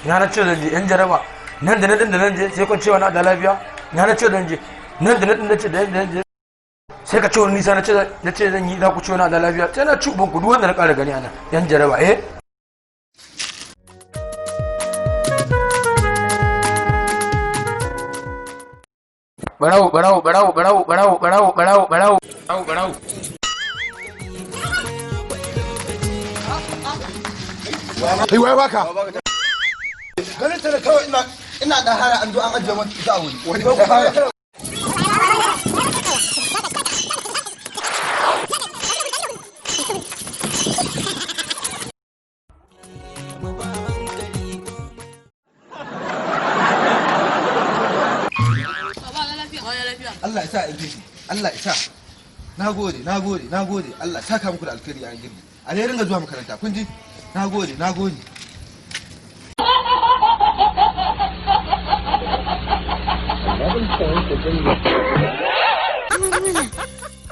ya na ce zan je yan jaraba nan da nan je sai kun cewa na da lafiya ya na ce zan je nan da nan ce da je sai ka ce wani nisa na ce zan yi za ku cewa na da lafiya sai na ci uban ku duk wanda na ƙara gani ana yan jaraba barawo kai wai baka ganin ta da kawai ina da hara an zo an ajiye mata ita a wuri Allah ya sa in gishi Allah ya sa nagode Allah ya saka muku da alkhairi a girbi a dai ringa zuwa makaranta kun ji nagode